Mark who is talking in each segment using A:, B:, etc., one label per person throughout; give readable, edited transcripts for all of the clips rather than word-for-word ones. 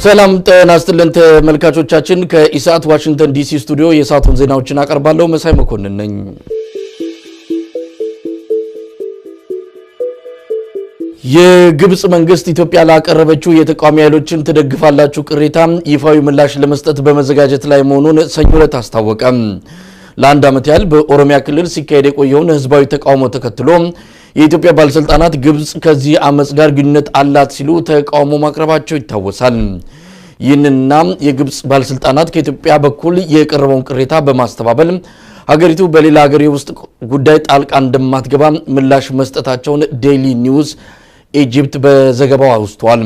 A: ሰላም ጤና ይስጥልን ተመልካቾቻችን ከኢሳት ዋሽንግተን ዲሲ ስቱዲዮ የሰዓቱን ዜናዎችን አቀርባለሁ። መሳይ መኮንን ነኝ። የግብጽ መንግስት ኢትዮጵያ ላቀረበችው የተቃዋሚ ኃይሎችን ትደግፋላችሁ ቅሬታ ይፋዊ ምላሽ ለመስጠት በመዘጋጀት ላይ መሆኑን ሰኞ ዕለት አስታወቀ። ለአንድ ዓመት ያህል በኦሮሚያ ክልል ሲካሄድ የቆየውን ህዝባዊ ተቃውሞ ተከትሎ የኢትዮጵያ ባለስልጣናት ግብጽ ከዚህ አመጽ ጋር ግንኙነት አላት ሲሉ ተቃውሞ ማቅረባቸው ይታወሳል። ይህንና የግብጽ ባለስልጣናት ከኢትዮጵያ በኩል የቀረበውን ቅሬታ በማስተባበል ሀገሪቱ በሌላ ሀገር ውስጥ ጉዳይ ጣልቃ እንደማትገባ ምላሽ መስጠታቸውን ዴይሊ ኒውስ ኢጂፕት በዘገባው አውስቷል።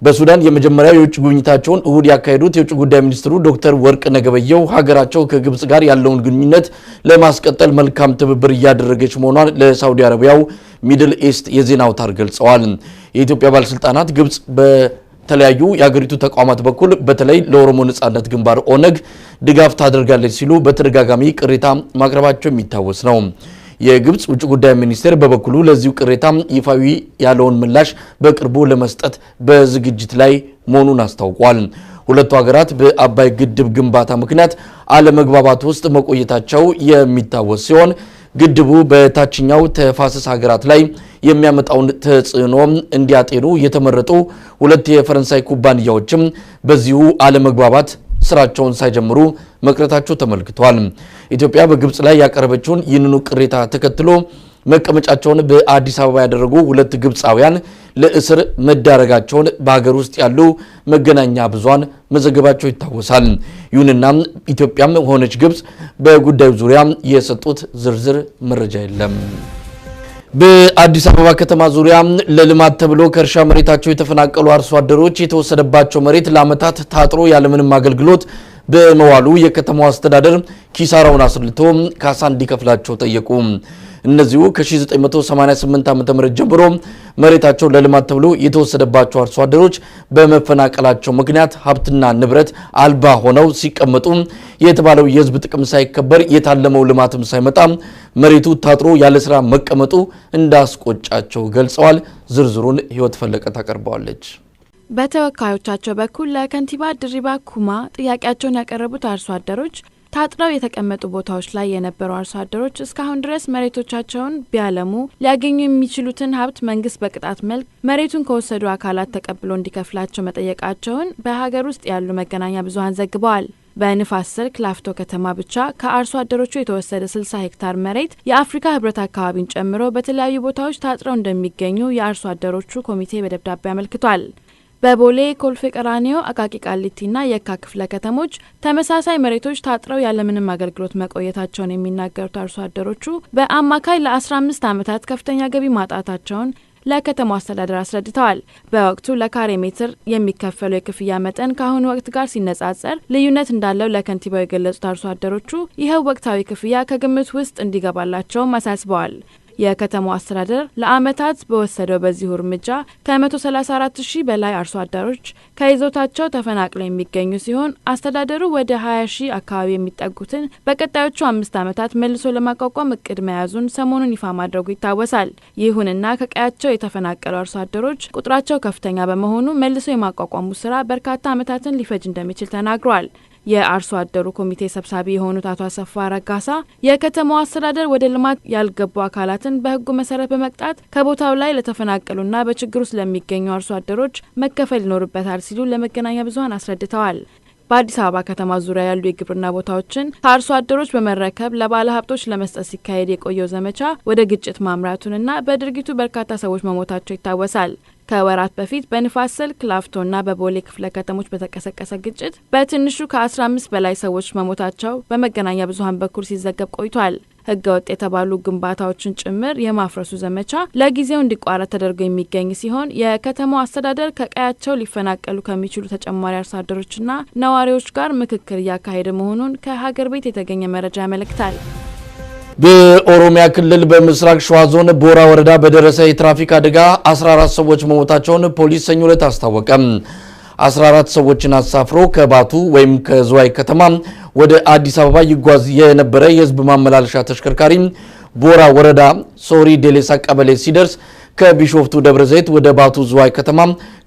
A: በሱዳን የመጀመሪያው የውጭ ጉብኝታቸውን እሁድ ያካሄዱት የውጭ ጉዳይ ሚኒስትሩ ዶክተር ወርቅነህ ገበየሁ ሀገራቸው ከግብጽ ጋር ያለውን ግንኙነት ለማስቀጠል መልካም ትብብር እያደረገች መሆኗን ለሳውዲ አረቢያው ሚድል ኢስት የዜና አውታር ገልጸዋል። የኢትዮጵያ ባለስልጣናት ግብጽ በተለያዩ የሀገሪቱ ተቋማት በኩል በተለይ ለኦሮሞ ነጻነት ግንባር ኦነግ ድጋፍ ታደርጋለች ሲሉ በተደጋጋሚ ቅሬታ ማቅረባቸው የሚታወስ ነው። የግብጽ ውጭ ጉዳይ ሚኒስቴር በበኩሉ ለዚሁ ቅሬታ ይፋዊ ያለውን ምላሽ በቅርቡ ለመስጠት በዝግጅት ላይ መሆኑን አስታውቋል። ሁለቱ ሀገራት በአባይ ግድብ ግንባታ ምክንያት አለመግባባት ውስጥ መቆየታቸው የሚታወስ ሲሆን ግድቡ በታችኛው ተፋሰስ ሀገራት ላይ የሚያመጣውን ተጽዕኖ እንዲያጤኑ የተመረጡ ሁለት የፈረንሳይ ኩባንያዎችም በዚሁ አለመግባባት ስራቸውን ሳይጀምሩ መቅረታቸው ተመልክቷል። ኢትዮጵያ በግብጽ ላይ ያቀረበችውን ይህንኑ ቅሬታ ተከትሎ መቀመጫቸውን በአዲስ አበባ ያደረጉ ሁለት ግብጻውያን ለእስር መዳረጋቸውን በሀገር ውስጥ ያሉ መገናኛ ብዙሃን መዘገባቸው ይታወሳል። ይሁንና ኢትዮጵያም ሆነች ግብጽ በጉዳዩ ዙሪያ የሰጡት ዝርዝር መረጃ የለም። በአዲስ አበባ ከተማ ዙሪያ ለልማት ተብሎ ከእርሻ መሬታቸው የተፈናቀሉ አርሶ አደሮች የተወሰደባቸው መሬት ለዓመታት ታጥሮ ያለምንም አገልግሎት በመዋሉ የከተማው አስተዳደር ኪሳራውን አስልቶ ካሳ እንዲከፍላቸው ጠየቁ። እነዚሁ ከ1988 ዓ.ም ጀምሮ መሬታቸው ለልማት ተብሎ የተወሰደባቸው አርሶ አደሮች በመፈናቀላቸው ምክንያት ሀብትና ንብረት አልባ ሆነው ሲቀመጡ የተባለው የህዝብ ጥቅም ሳይከበር የታለመው ልማትም ሳይመጣ መሬቱ ታጥሮ ያለ ስራ መቀመጡ እንዳስቆጫቸው ገልጸዋል። ዝርዝሩን ህይወት ፈለቀ ታቀርበዋለች።
B: በተወካዮቻቸው በኩል ለከንቲባ ድሪባ ኩማ ጥያቄያቸውን ያቀረቡት አርሶ አደሮች ታጥረው የተቀመጡ ቦታዎች ላይ የነበሩ አርሶ አደሮች እስካሁን ድረስ መሬቶቻቸውን ቢያለሙ ሊያገኙ የሚችሉትን ሀብት መንግስት በቅጣት መልክ መሬቱን ከወሰዱ አካላት ተቀብሎ እንዲከፍላቸው መጠየቃቸውን በሀገር ውስጥ ያሉ መገናኛ ብዙሃን ዘግበዋል። በንፋስ ስልክ ላፍቶ ከተማ ብቻ ከአርሶ አደሮቹ የተወሰደ 60 ሄክታር መሬት የአፍሪካ ህብረት አካባቢን ጨምሮ በተለያዩ ቦታዎች ታጥረው እንደሚገኙ የአርሶ አደሮቹ ኮሚቴ በደብዳቤ አመልክቷል። በቦሌ ኮልፌ ቀራኒዮ አቃቂ ቃሊቲና የካ ክፍለ ከተሞች ተመሳሳይ መሬቶች ታጥረው ያለምንም አገልግሎት መቆየታቸውን የሚናገሩት አርሶ አደሮቹ በአማካይ ለ15 ዓመታት ከፍተኛ ገቢ ማጣታቸውን ለከተማው አስተዳደር አስረድተዋል። በወቅቱ ለካሬ ሜትር የሚከፈለው የክፍያ መጠን ከአሁኑ ወቅት ጋር ሲነጻጸር ልዩነት እንዳለው ለከንቲባው የገለጹት አርሶ አደሮቹ ይኸው ወቅታዊ ክፍያ ከግምት ውስጥ እንዲገባላቸውም አሳስበዋል። የከተማው አስተዳደር ለአመታት በወሰደው በዚሁ እርምጃ ከ134 ሺህ በላይ አርሶ አደሮች ከይዞታቸው ተፈናቅለው የሚገኙ ሲሆን አስተዳደሩ ወደ 20 ሺህ አካባቢ የሚጠጉትን በቀጣዮቹ 5 ዓመታት መልሶ ለማቋቋም እቅድ መያዙን ሰሞኑን ይፋ ማድረጉ ይታወሳል። ይሁንና ከቀያቸው የተፈናቀሉ አርሶ አደሮች ቁጥራቸው ከፍተኛ በመሆኑ መልሶ የማቋቋሙ ስራ በርካታ ዓመታትን ሊፈጅ እንደሚችል ተናግረዋል። የአርሶ አደሩ ኮሚቴ ሰብሳቢ የሆኑት አቶ አሰፋ ረጋሳ የከተማው አስተዳደር ወደ ልማት ያልገቡ አካላትን በህጉ መሰረት በመቅጣት ከቦታው ላይ ለተፈናቀሉና በችግሩ ስለሚገኙ አርሶ አደሮች መከፈል ይኖርበታል ሲሉ ለመገናኛ ብዙሃን አስረድተዋል። በአዲስ አበባ ከተማ ዙሪያ ያሉ የግብርና ቦታዎችን ከአርሶ አደሮች በመረከብ ለባለ ሀብቶች ለመስጠት ሲካሄድ የቆየው ዘመቻ ወደ ግጭት ማምራቱንና በድርጊቱ በርካታ ሰዎች መሞታቸው ይታወሳል። ከወራት በፊት በንፋስ ስልክ ላፍቶና በቦሌ ክፍለ ከተሞች በተቀሰቀሰ ግጭት በትንሹ ከ15 በላይ ሰዎች መሞታቸው በመገናኛ ብዙሃን በኩል ሲዘገብ ቆይቷል። ህገወጥ የተባሉ ግንባታዎችን ጭምር የማፍረሱ ዘመቻ ለጊዜው እንዲቋረጥ ተደርጎ የሚገኝ ሲሆን የከተማው አስተዳደር ከቀያቸው ሊፈናቀሉ ከሚችሉ ተጨማሪ አርሶ አደሮችና ነዋሪዎች ጋር ምክክር እያካሄደ መሆኑን ከሀገር ቤት የተገኘ መረጃ ያመለክታል።
A: በኦሮሚያ ክልል በምስራቅ ሸዋ ዞን ቦራ ወረዳ በደረሰ የትራፊክ አደጋ 14 ሰዎች መሞታቸውን ፖሊስ ሰኞ ዕለት አስታወቀ። 14 ሰዎችን አሳፍሮ ከባቱ ወይም ከዝዋይ ከተማ ወደ አዲስ አበባ ይጓዝ የነበረ የህዝብ ማመላለሻ ተሽከርካሪ ቦራ ወረዳ ሶሪ ዴሌሳ ቀበሌ ሲደርስ ከቢሾፍቱ ደብረ ዘይት ወደ ባቱ ዝዋይ ከተማ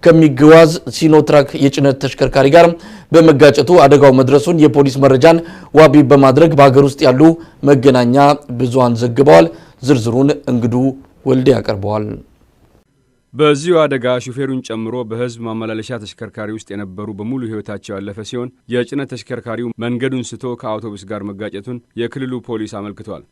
A: ከሚጓዝ ሲኖትራክ የጭነት ተሽከርካሪ ጋር በመጋጨቱ አደጋው መድረሱን የፖሊስ መረጃን ዋቢ በማድረግ በሀገር ውስጥ ያሉ መገናኛ ብዙሃን ዘግበዋል። ዝርዝሩን እንግዱ ወልዴ ያቀርበዋል።
C: በዚሁ አደጋ ሹፌሩን ጨምሮ በህዝብ ማመላለሻ ተሽከርካሪ ውስጥ የነበሩ በሙሉ ህይወታቸው ያለፈ ሲሆን የጭነት ተሽከርካሪው መንገዱን ስቶ ከአውቶቡስ ጋር መጋጨቱን የክልሉ ፖሊስ አመልክቷል።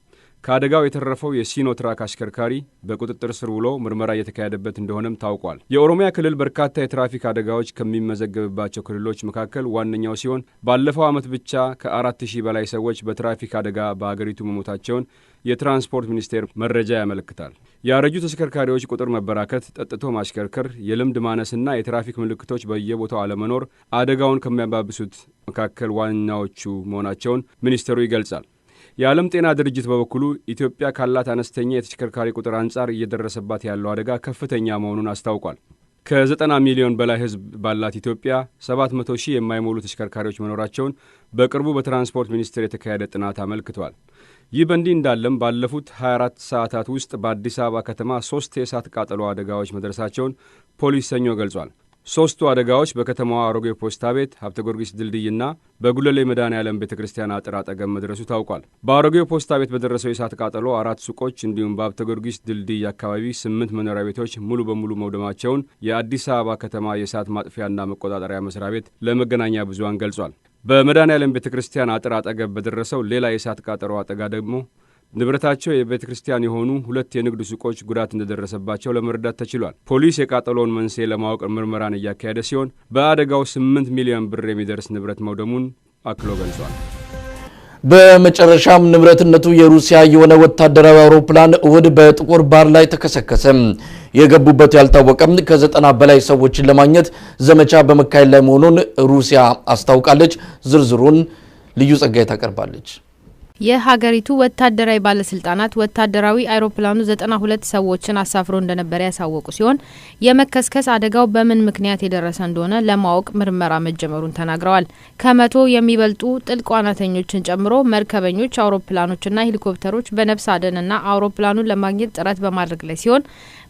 C: ከአደጋው የተረፈው የሲኖትራክ አሽከርካሪ በቁጥጥር ስር ውሎ ምርመራ እየተካሄደበት እንደሆነም ታውቋል። የኦሮሚያ ክልል በርካታ የትራፊክ አደጋዎች ከሚመዘገብባቸው ክልሎች መካከል ዋነኛው ሲሆን ባለፈው ዓመት ብቻ ከ4000 በላይ ሰዎች በትራፊክ አደጋ በአገሪቱ መሞታቸውን የትራንስፖርት ሚኒስቴር መረጃ ያመለክታል። ያረጁ ተሽከርካሪዎች ቁጥር መበራከት፣ ጠጥቶ ማሽከርከር፣ የልምድ ማነስና የትራፊክ ምልክቶች በየቦታው አለመኖር አደጋውን ከሚያባብሱት መካከል ዋናዎቹ መሆናቸውን ሚኒስቴሩ ይገልጻል። የዓለም ጤና ድርጅት በበኩሉ ኢትዮጵያ ካላት አነስተኛ የተሽከርካሪ ቁጥር አንጻር እየደረሰባት ያለው አደጋ ከፍተኛ መሆኑን አስታውቋል። ከ90 ሚሊዮን በላይ ህዝብ ባላት ኢትዮጵያ 700 ሺህ የማይሞሉ ተሽከርካሪዎች መኖራቸውን በቅርቡ በትራንስፖርት ሚኒስቴር የተካሄደ ጥናት አመልክቷል። ይህ በእንዲህ እንዳለም ባለፉት 24 ሰዓታት ውስጥ በአዲስ አበባ ከተማ 3 የእሳት ቃጠሎ አደጋዎች መድረሳቸውን ፖሊስ ሰኞ ገልጿል። ሶስቱ አደጋዎች በከተማዋ አሮጌ ፖስታ ቤት፣ ሀብተ ጊዮርጊስ ድልድይና በጉለሌ መድኃኔዓለም ቤተክርስቲያን አጥር አጠገብ መድረሱ ታውቋል። በአሮጌ ፖስታ ቤት በደረሰው የእሳት ቃጠሎ 4 ሱቆች እንዲሁም በሀብተ ጊዮርጊስ ድልድይ አካባቢ 8 መኖሪያ ቤቶች ሙሉ በሙሉ መውደማቸውን የአዲስ አበባ ከተማ የእሳት ማጥፊያና መቆጣጠሪያ መስሪያ ቤት ለመገናኛ ብዙሃን ገልጿል። በመድኃኔዓለም ቤተክርስቲያን አጥር አጠገብ በደረሰው ሌላ የእሳት ቃጠሎ አደጋ ደግሞ ንብረታቸው የቤተ ክርስቲያን የሆኑ 2 የንግድ ሱቆች ጉዳት እንደደረሰባቸው ለመረዳት ተችሏል። ፖሊስ የቃጠሎውን መንስኤ ለማወቅ ምርመራን እያካሄደ ሲሆን በአደጋው 8 ሚሊዮን ብር የሚደርስ ንብረት መውደሙን አክሎ ገልጿል።
A: በመጨረሻም ንብረትነቱ የሩሲያ የሆነ ወታደራዊ አውሮፕላን እሁድ በጥቁር ባህር ላይ ተከሰከሰ። የገቡበት ያልታወቀም ከ90 በላይ ሰዎችን ለማግኘት ዘመቻ በመካሄድ ላይ መሆኑን ሩሲያ አስታውቃለች። ዝርዝሩን ልዩ ጸጋይ ታቀርባለች።
D: የሀገሪቱ ወታደራዊ ባለስልጣናት ወታደራዊ አይሮፕላኑ 92 ሰዎችን አሳፍሮ እንደነበር ያሳወቁ ሲሆን የመከስከስ አደጋው በምን ምክንያት የደረሰ እንደሆነ ለማወቅ ምርመራ መጀመሩን ተናግረዋል። ከ100 የሚበልጡ ጥልቅ ዋናተኞችን ጨምሮ መርከበኞች፣ አውሮፕላኖችና ሄሊኮፕተሮች በነፍስ አድንና አውሮፕላኑን ለማግኘት ጥረት በማድረግ ላይ ሲሆን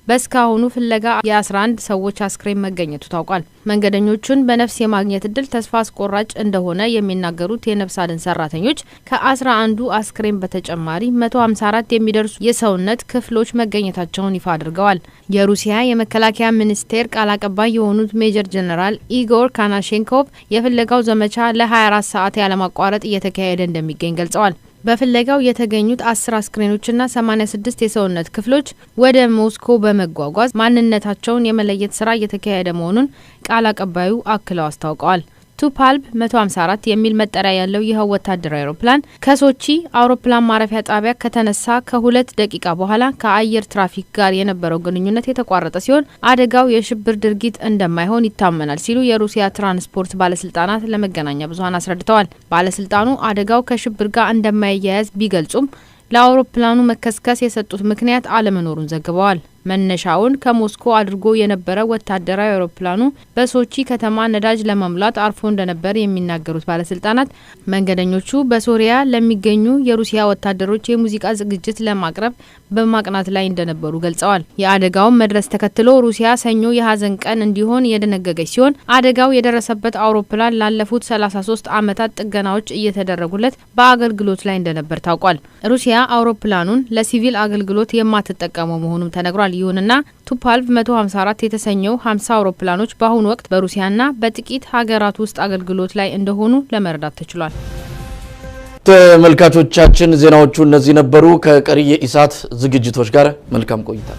D: በስካሁኑ ፍለጋ የ11 ሰዎች አስክሬን መገኘቱ ታውቋል። መንገደኞቹን በነፍስ የማግኘት እድል ተስፋ አስቆራጭ እንደሆነ የሚናገሩት የነፍስ አድን ሰራተኞች ከ11ዱ አስክሬን በተጨማሪ 154 የሚደርሱ የሰውነት ክፍሎች መገኘታቸውን ይፋ አድርገዋል። የሩሲያ የመከላከያ ሚኒስቴር ቃል አቀባይ የሆኑት ሜጀር ጀነራል ኢጎር ካናሼንኮቭ የፍለጋው ዘመቻ ለ24 ሰዓት ያለማቋረጥ እየተካሄደ እንደሚገኝ ገልጸዋል። በፍለጋው የተገኙት 10 አስክሬኖችና 86 የሰውነት ክፍሎች ወደ ሞስኮ በመጓጓዝ ማንነታቸውን የመለየት ስራ እየተካሄደ መሆኑን ቃል አቀባዩ አክለው አስታውቀዋል። ቱፓልብ 154 የሚል መጠሪያ ያለው ይህ ወታደራዊ አውሮፕላን ከሶቺ አውሮፕላን ማረፊያ ጣቢያ ከተነሳ ከ2 ደቂቃ በኋላ ከአየር ትራፊክ ጋር የነበረው ግንኙነት የተቋረጠ ሲሆን አደጋው የሽብር ድርጊት እንደማይሆን ይታመናል ሲሉ የሩሲያ ትራንስፖርት ባለስልጣናት ለመገናኛ ብዙሃን አስረድተዋል። ባለስልጣኑ አደጋው ከሽብር ጋር እንደማይያያዝ ቢገልጹም ለአውሮፕላኑ መከስከስ የሰጡት ምክንያት አለመኖሩን ዘግበዋል። መነሻውን ከሞስኮ አድርጎ የነበረ ወታደራዊ አውሮፕላኑ በሶቺ ከተማ ነዳጅ ለመሙላት አርፎ እንደነበር የሚናገሩት ባለስልጣናት መንገደኞቹ በሶሪያ ለሚገኙ የሩሲያ ወታደሮች የሙዚቃ ዝግጅት ለማቅረብ በማቅናት ላይ እንደነበሩ ገልጸዋል። የአደጋውን መድረስ ተከትሎ ሩሲያ ሰኞ የሀዘን ቀን እንዲሆን የደነገገች ሲሆን አደጋው የደረሰበት አውሮፕላን ላለፉት 33 ዓመታት ጥገናዎች እየተደረጉለት በአገልግሎት ላይ እንደነበር ታውቋል። ሩሲያ አውሮፕላኑን ለሲቪል አገልግሎት የማትጠቀመው መሆኑን ተነግሯል። ይሁንና ቱፓልቭ 154 የተሰኘው 50 አውሮፕላኖች በአሁኑ ወቅት በሩሲያና በጥቂት ሀገራት ውስጥ አገልግሎት ላይ እንደሆኑ ለመረዳት ተችሏል።
A: ተመልካቾቻችን ዜናዎቹ እነዚህ ነበሩ። ከቀሪ የኢሳት ዝግጅቶች ጋር መልካም ቆይታ።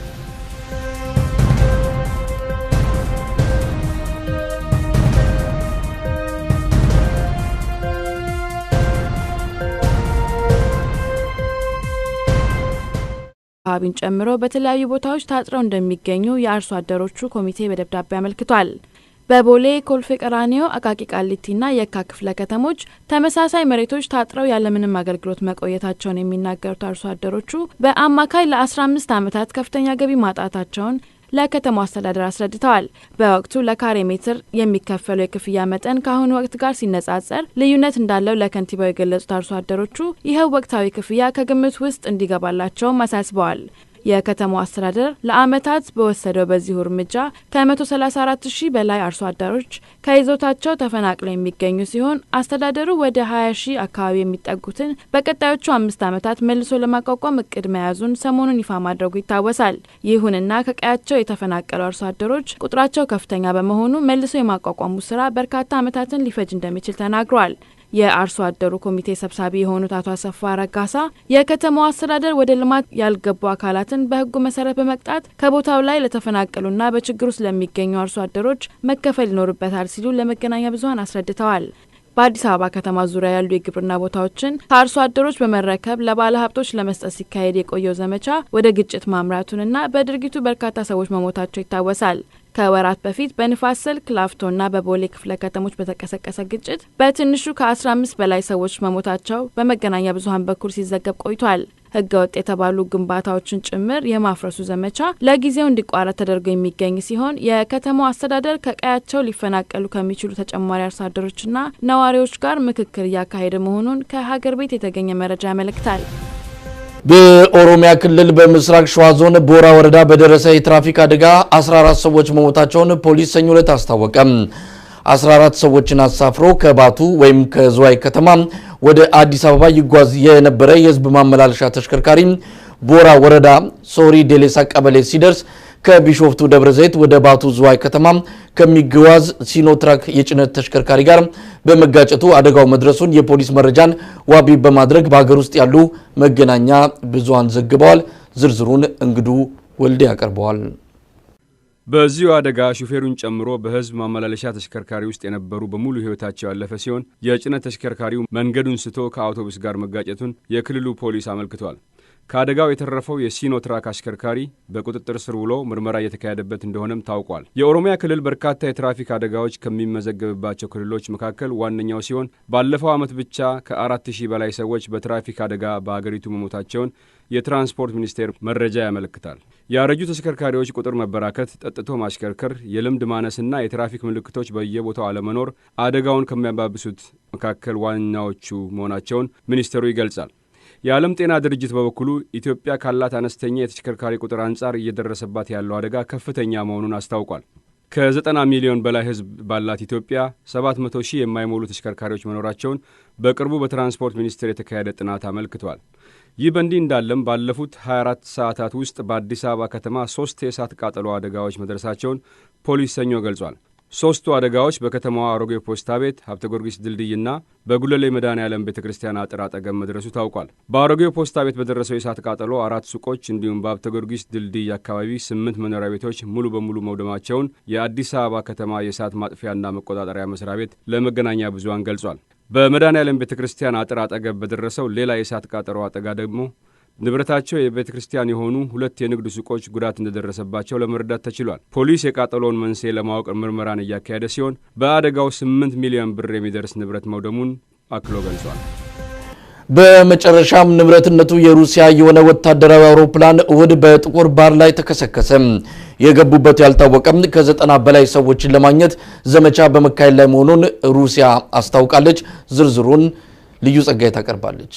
B: አካባቢን ጨምሮ በተለያዩ ቦታዎች ታጥረው እንደሚገኙ የአርሶ አደሮቹ ኮሚቴ በደብዳቤ አመልክቷል። በቦሌ፣ ኮልፌ ቀራኒዮ፣ አቃቂ ቃሊቲና የካ ክፍለ ከተሞች ተመሳሳይ መሬቶች ታጥረው ያለምንም አገልግሎት መቆየታቸውን የሚናገሩት አርሶ አደሮቹ በአማካይ ለ15 ዓመታት ከፍተኛ ገቢ ማጣታቸውን ለከተማው አስተዳደር አስረድተዋል። በወቅቱ ለካሬ ሜትር የሚከፈለው የክፍያ መጠን ከአሁኑ ወቅት ጋር ሲነጻጸር ልዩነት እንዳለው ለከንቲባው የገለጹት አርሶ አደሮቹ ይኸው ወቅታዊ ክፍያ ከግምት ውስጥ እንዲገባላቸውም አሳስበዋል። የከተማው አስተዳደር ለአመታት በወሰደው በዚህ እርምጃ ከ134,000 በላይ አርሶ አደሮች ከይዞታቸው ተፈናቅለው የሚገኙ ሲሆን አስተዳደሩ ወደ 20,000 አካባቢ የሚጠጉትን በቀጣዮቹ 5 ዓመታት መልሶ ለማቋቋም እቅድ መያዙን ሰሞኑን ይፋ ማድረጉ ይታወሳል። ይሁንና ከቀያቸው የተፈናቀሉ አርሶ አደሮች ቁጥራቸው ከፍተኛ በመሆኑ መልሶ የማቋቋሙ ስራ በርካታ ዓመታትን ሊፈጅ እንደሚችል ተናግሯል። የአርሶ አደሩ ኮሚቴ ሰብሳቢ የሆኑት አቶ አሰፋ ረጋሳ የከተማው አስተዳደር ወደ ልማት ያልገቡ አካላትን በህጉ መሰረት በመቅጣት ከቦታው ላይ ለተፈናቀሉና በችግር ውስጥ ለሚገኙ አርሶ አደሮች መከፈል ይኖርበታል ሲሉ ለመገናኛ ብዙሃን አስረድተዋል። በአዲስ አበባ ከተማ ዙሪያ ያሉ የግብርና ቦታዎችን ከአርሶ አደሮች በመረከብ ለባለ ሀብቶች ለመስጠት ሲካሄድ የቆየው ዘመቻ ወደ ግጭት ማምራቱንና በድርጊቱ በርካታ ሰዎች መሞታቸው ይታወሳል። ከወራት በፊት በንፋስ ስልክ ላፍቶና በቦሌ ክፍለ ከተሞች በተቀሰቀሰ ግጭት በትንሹ ከ15 በላይ ሰዎች መሞታቸው በመገናኛ ብዙሃን በኩል ሲዘገብ ቆይቷል። ህገወጥ የተባሉ ግንባታዎችን ጭምር የማፍረሱ ዘመቻ ለጊዜው እንዲቋረጥ ተደርጎ የሚገኝ ሲሆን የከተማው አስተዳደር ከቀያቸው ሊፈናቀሉ ከሚችሉ ተጨማሪ አርሶ አደሮችና ነዋሪዎች ጋር ምክክር እያካሄደ መሆኑን ከሀገር ቤት የተገኘ መረጃ ያመለክታል።
A: በኦሮሚያ ክልል በምስራቅ ሸዋ ዞን ቦራ ወረዳ በደረሰ የትራፊክ አደጋ 14 ሰዎች መሞታቸውን ፖሊስ ሰኞ ዕለት አስታወቀ። 14 ሰዎችን አሳፍሮ ከባቱ ወይም ከዝዋይ ከተማ ወደ አዲስ አበባ ይጓዝ የነበረ የህዝብ ማመላለሻ ተሽከርካሪ ቦራ ወረዳ ሶሪ ዴሌሳ ቀበሌ ሲደርስ ከቢሾፍቱ ደብረ ዘይት ወደ ባቱ ዝዋይ ከተማ ከሚጓዝ ሲኖትራክ የጭነት ተሽከርካሪ ጋር በመጋጨቱ አደጋው መድረሱን የፖሊስ መረጃን ዋቢ በማድረግ በሀገር ውስጥ ያሉ መገናኛ ብዙሃን ዘግበዋል። ዝርዝሩን እንግዱ ወልዴ ያቀርበዋል።
C: በዚሁ አደጋ ሹፌሩን ጨምሮ በህዝብ ማመላለሻ ተሽከርካሪ ውስጥ የነበሩ በሙሉ ህይወታቸው ያለፈ ሲሆን የጭነት ተሽከርካሪው መንገዱን ስቶ ከአውቶቡስ ጋር መጋጨቱን የክልሉ ፖሊስ አመልክቷል። ከአደጋው የተረፈው የሲኖትራክ አሽከርካሪ በቁጥጥር ስር ውሎ ምርመራ እየተካሄደበት እንደሆነም ታውቋል። የኦሮሚያ ክልል በርካታ የትራፊክ አደጋዎች ከሚመዘገብባቸው ክልሎች መካከል ዋነኛው ሲሆን ባለፈው ዓመት ብቻ ከ4,000 በላይ ሰዎች በትራፊክ አደጋ በአገሪቱ መሞታቸውን የትራንስፖርት ሚኒስቴር መረጃ ያመለክታል። ያረጁ ተሽከርካሪዎች ቁጥር መበራከት፣ ጠጥቶ ማሽከርከር፣ የልምድ ማነስና የትራፊክ ምልክቶች በየቦታው አለመኖር አደጋውን ከሚያባብሱት መካከል ዋናዎቹ መሆናቸውን ሚኒስቴሩ ይገልጻል። የዓለም ጤና ድርጅት በበኩሉ ኢትዮጵያ ካላት አነስተኛ የተሽከርካሪ ቁጥር አንጻር እየደረሰባት ያለው አደጋ ከፍተኛ መሆኑን አስታውቋል። ከ90 ሚሊዮን በላይ ህዝብ ባላት ኢትዮጵያ 700,000 የማይሞሉ ተሽከርካሪዎች መኖራቸውን በቅርቡ በትራንስፖርት ሚኒስቴር የተካሄደ ጥናት አመልክቷል። ይህ በእንዲህ እንዳለም ባለፉት 24 ሰዓታት ውስጥ በአዲስ አበባ ከተማ 3 የእሳት ቃጠሎ አደጋዎች መድረሳቸውን ፖሊስ ሰኞ ገልጿል። 3ቱ አደጋዎች በከተማዋ አሮጌ ፖስታ ቤት፣ ሀብተ ጊዮርጊስ ድልድይና በጉለሌ መድኃኔዓለም ቤተክርስቲያን አጥር አጠገብ መድረሱ ታውቋል። በአሮጌው ፖስታ ቤት በደረሰው የእሳት ቃጠሎ 4 ሱቆች እንዲሁም በሀብተ ጊዮርጊስ ድልድይ አካባቢ 8 መኖሪያ ቤቶች ሙሉ በሙሉ መውደማቸውን የአዲስ አበባ ከተማ የእሳት ማጥፊያና መቆጣጠሪያ መስሪያ ቤት ለመገናኛ ብዙሃን ገልጿል። በመድኃኔዓለም ቤተክርስቲያን አጥር አጠገብ በደረሰው ሌላ የእሳት ቃጠሎ አደጋ ደግሞ ንብረታቸው የቤተ ክርስቲያን የሆኑ 2 የንግድ ሱቆች ጉዳት እንደደረሰባቸው ለመረዳት ተችሏል። ፖሊስ የቃጠሎውን መንስኤ ለማወቅ ምርመራን እያካሄደ ሲሆን በአደጋው 8 ሚሊዮን ብር የሚደርስ ንብረት መውደሙን አክሎ ገልጿል።
A: በመጨረሻም ንብረትነቱ የሩሲያ የሆነ ወታደራዊ አውሮፕላን እሁድ በጥቁር ባህር ላይ ተከሰከሰ። የገቡበት ያልታወቀም ከ90 በላይ ሰዎችን ለማግኘት ዘመቻ በመካሄድ ላይ መሆኑን ሩሲያ አስታውቃለች። ዝርዝሩን ልዩ ጸጋይ ታቀርባለች።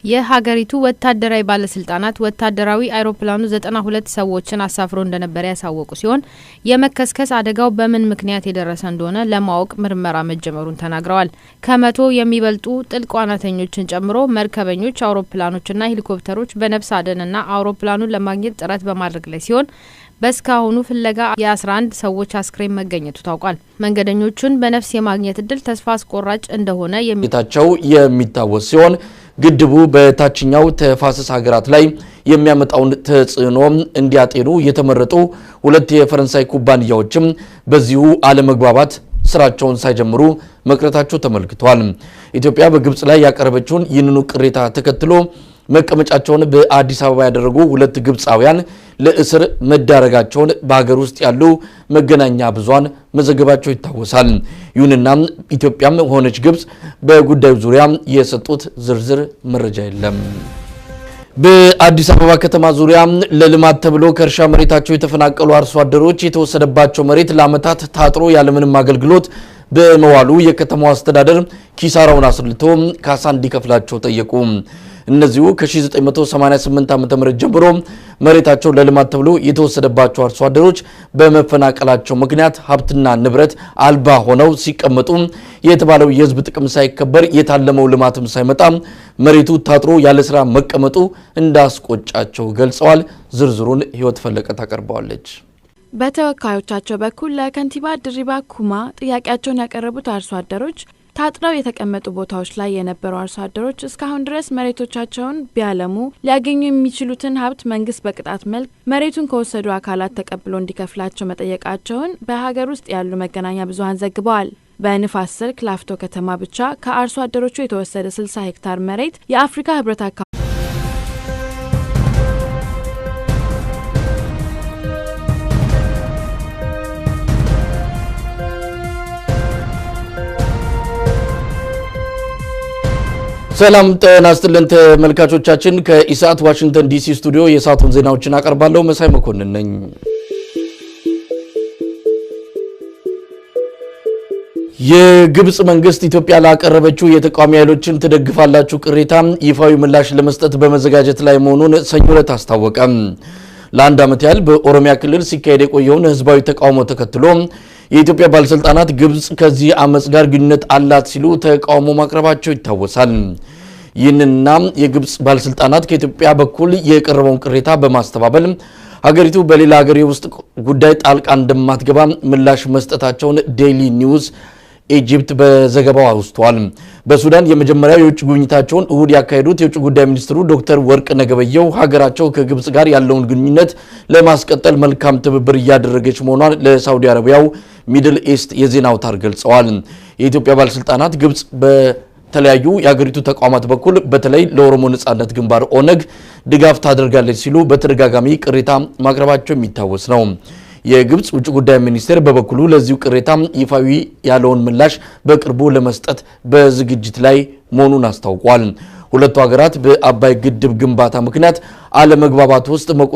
D: የሀገሪቱ ወታደራዊ ባለስልጣናት ወታደራዊ አይሮፕላኑ 92 ሰዎችን አሳፍሮ እንደነበር ያሳወቁ ሲሆን የመከስከስ አደጋው በምን ምክንያት የደረሰ እንደሆነ ለማወቅ ምርመራ መጀመሩን ተናግረዋል። ከ100 የሚበልጡ ጥልቅ ዋናተኞችን ጨምሮ መርከበኞች፣ አውሮፕላኖችና ሄሊኮፕተሮች በነፍስ አደንና አውሮፕላኑን ለማግኘት ጥረት በማድረግ ላይ ሲሆን በስካሁኑ ፍለጋ የ11 ሰዎች አስክሬን መገኘቱ ታውቋል። መንገደኞቹን በነፍስ የማግኘት እድል ተስፋ አስቆራጭ እንደሆነ
A: የሚታወስ ሲሆን ግድቡ በታችኛው ተፋሰስ ሀገራት ላይ የሚያመጣውን ተጽዕኖ እንዲያጤኑ የተመረጡ 2 የፈረንሳይ ኩባንያዎችም በዚሁ አለመግባባት ስራቸውን ሳይጀምሩ መቅረታቸው ተመልክቷል። ኢትዮጵያ በግብጽ ላይ ያቀረበችውን ይህንኑ ቅሬታ ተከትሎ መቀመጫቸውን በአዲስ አበባ ያደረጉ 2 ግብጻውያን ለእስር መዳረጋቸውን በሀገር ውስጥ ያሉ መገናኛ ብዙሃን መዘገባቸው ይታወሳል። ይሁንና ኢትዮጵያም ሆነች ግብጽ በጉዳዩ ዙሪያ የሰጡት ዝርዝር መረጃ የለም። በአዲስ አበባ ከተማ ዙሪያ ለልማት ተብሎ ከእርሻ መሬታቸው የተፈናቀሉ አርሶ አደሮች የተወሰደባቸው መሬት ለዓመታት ታጥሮ ያለምንም አገልግሎት በመዋሉ የከተማው አስተዳደር ኪሳራውን አስልቶ ካሳ እንዲከፍላቸው ጠየቁ። እነዚሁ ከ1988 ዓ.ም ጀምሮ መሬታቸው ለልማት ተብሎ የተወሰደባቸው አርሶ አደሮች በመፈናቀላቸው ምክንያት ሀብትና ንብረት አልባ ሆነው ሲቀመጡ የተባለው የህዝብ ጥቅም ሳይከበር የታለመው ልማትም ሳይመጣ መሬቱ ታጥሮ ያለ ስራ መቀመጡ እንዳስቆጫቸው ገልጸዋል። ዝርዝሩን ህይወት ፈለቀ ታቀርባለች።
B: በተወካዮቻቸው በኩል ለከንቲባ ድሪባ ኩማ ጥያቄያቸውን ያቀረቡት አርሶ አደሮች ታጥረው የተቀመጡ ቦታዎች ላይ የነበሩ አርሶ አደሮች እስካሁን ድረስ መሬቶቻቸውን ቢያለሙ ሊያገኙ የሚችሉትን ሀብት መንግስት በቅጣት መልክ መሬቱን ከወሰዱ አካላት ተቀብሎ እንዲከፍላቸው መጠየቃቸውን በሀገር ውስጥ ያሉ መገናኛ ብዙሃን ዘግበዋል። በንፋስ ስልክ ላፍቶ ከተማ ብቻ ከአርሶ አደሮቹ የተወሰደ 60 ሄክታር መሬት የአፍሪካ ህብረት አካባቢ
A: ሰላም ጤና ይስጥልን ተመልካቾቻችን፣ ከኢሳት ዋሽንግተን ዲሲ ስቱዲዮ የሰዓቱን ዜናዎችን አቀርባለሁ። መሳይ መኮንን ነኝ። የግብጽ መንግስት ኢትዮጵያ ላቀረበችው የተቃዋሚ ኃይሎችን ትደግፋላችሁ ቅሬታ ይፋዊ ምላሽ ለመስጠት በመዘጋጀት ላይ መሆኑን ሰኞ ዕለት አስታወቀ። ለአንድ ዓመት ያህል በኦሮሚያ ክልል ሲካሄድ የቆየውን ህዝባዊ ተቃውሞ ተከትሎ የኢትዮጵያ ባለስልጣናት ግብጽ ከዚህ አመጽ ጋር ግንኙነት አላት ሲሉ ተቃውሞ ማቅረባቸው ይታወሳል። ይህንና የግብጽ ባለስልጣናት ከኢትዮጵያ በኩል የቀረበውን ቅሬታ በማስተባበል ሀገሪቱ በሌላ ሀገር የውስጥ ጉዳይ ጣልቃ እንደማትገባ ምላሽ መስጠታቸውን ዴይሊ ኒውስ ኢጂፕት በዘገባው አውስቷል። በሱዳን የመጀመሪያው የውጭ ጉብኝታቸውን እሁድ ያካሄዱት የውጭ ጉዳይ ሚኒስትሩ ዶክተር ወርቅነህ ገበየሁ ሀገራቸው ከግብጽ ጋር ያለውን ግንኙነት ለማስቀጠል መልካም ትብብር እያደረገች መሆኗን ለሳውዲ አረቢያው ሚድል ኢስት የዜና አውታር ገልጸዋል። የኢትዮጵያ ባለስልጣናት ግብጽ በተለያዩ የሀገሪቱ ተቋማት በኩል በተለይ ለኦሮሞ ነጻነት ግንባር ኦነግ ድጋፍ ታደርጋለች ሲሉ በተደጋጋሚ ቅሬታ ማቅረባቸው የሚታወስ ነው። የግብጽ ውጭ ጉዳይ ሚኒስቴር በበኩሉ ለዚሁ ቅሬታ ይፋዊ ያለውን ምላሽ በቅርቡ ለመስጠት በዝግጅት ላይ መሆኑን አስታውቋል። ሁለቱ ሀገራት በአባይ ግድብ ግንባታ ምክንያት አለመግባባት ውስጥ መቆየት